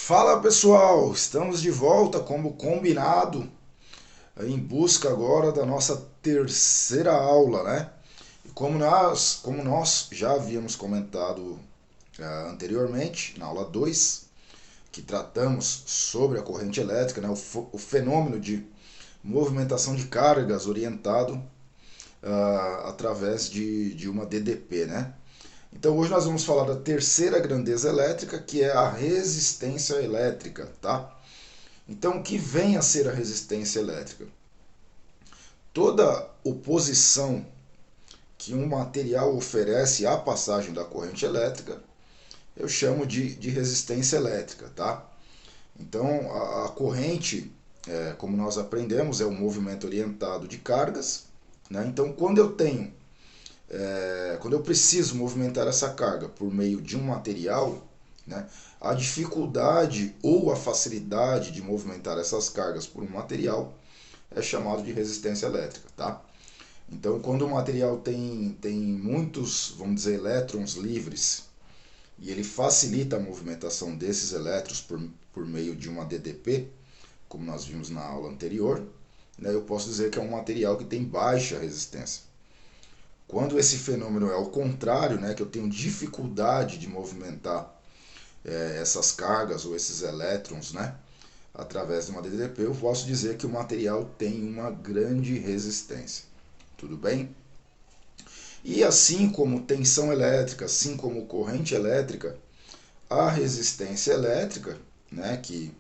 Fala pessoal, estamos de volta como combinado, em busca agora da nossa terceira aula, né? E como nós já havíamos comentado anteriormente, na aula 2, que tratamos sobre a corrente elétrica, né? O fenômeno de movimentação de cargas orientado através de uma DDP, né? Então hoje nós vamos falar da terceira grandeza elétrica, que é a resistência elétrica, tá? Então, o que vem a ser a resistência elétrica? Toda oposição que um material oferece à passagem da corrente elétrica, eu chamo de resistência elétrica, tá? Então, a corrente, como nós aprendemos, é um movimento orientado de cargas, né? Então, quando eu preciso movimentar essa carga por meio de um material, né, a dificuldade ou a facilidade de movimentar essas cargas por um material é chamado de resistência elétrica, tá? Então, quando o material tem muitos, vamos dizer, elétrons livres e ele facilita a movimentação desses elétrons por meio de uma DDP, como nós vimos na aula anterior, né, eu posso dizer que é um material que tem baixa resistência. Quando esse fenômeno é ao contrário, né, que eu tenho dificuldade de movimentar essas cargas ou esses elétrons, né, através de uma DDP, eu posso dizer que o material tem uma grande resistência. Tudo bem? E assim como tensão elétrica, assim como corrente elétrica, a resistência elétrica, né, que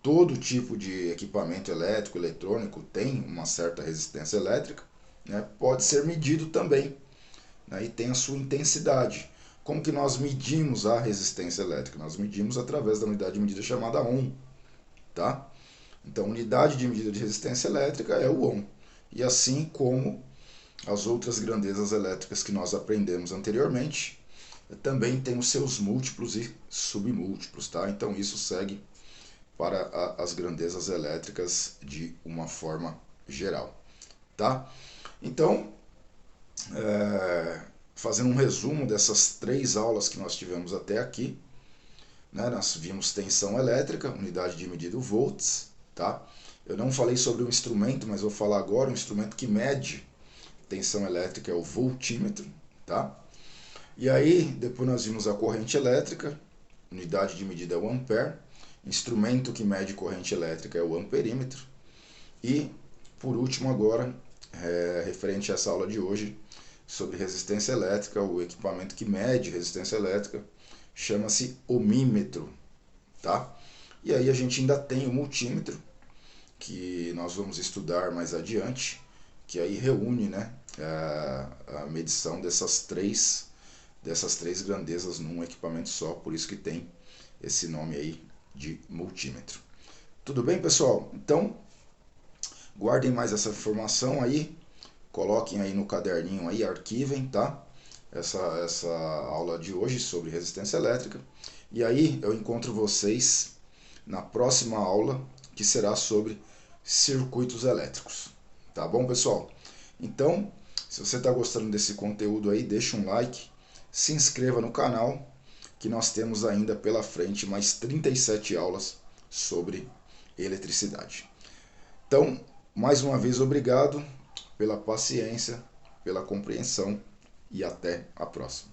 todo tipo de equipamento elétrico, eletrônico tem uma certa resistência elétrica, né, pode ser medido também, né, e tem a sua intensidade. Como que nós medimos a resistência elétrica? Nós medimos através da unidade de medida chamada ohm, tá? Então, a unidade de medida de resistência elétrica é o ohm. E assim como as outras grandezas elétricas que nós aprendemos anteriormente, também tem os seus múltiplos e submúltiplos, tá? Então, isso segue para as grandezas elétricas de uma forma geral, tá? Então, fazendo um resumo dessas 3 aulas que nós tivemos até aqui, né, nós vimos tensão elétrica, unidade de medida volts, tá? Eu não falei sobre o instrumento, mas vou falar agora. O instrumento que mede tensão elétrica é o voltímetro, tá? E aí, depois nós vimos a corrente elétrica, unidade de medida é o ampere, instrumento que mede corrente elétrica é o amperímetro, e, por último agora, referente a essa aula de hoje, sobre resistência elétrica, o equipamento que mede resistência elétrica chama-se ohmímetro, tá? E aí a gente ainda tem o multímetro, que nós vamos estudar mais adiante, que aí reúne, né, a medição dessas três grandezas num equipamento só, por isso que tem esse nome aí de multímetro. Tudo bem, pessoal? Então, guardem mais essa informação aí, coloquem aí no caderninho aí, arquivem, tá? Essa aula de hoje sobre resistência elétrica. E aí eu encontro vocês na próxima aula, que será sobre circuitos elétricos. Tá bom, pessoal? Então, se você está gostando desse conteúdo aí, deixa um like, se inscreva no canal, que nós temos ainda pela frente mais 37 aulas sobre eletricidade. Então, mais uma vez, obrigado pela paciência, pela compreensão e até a próxima.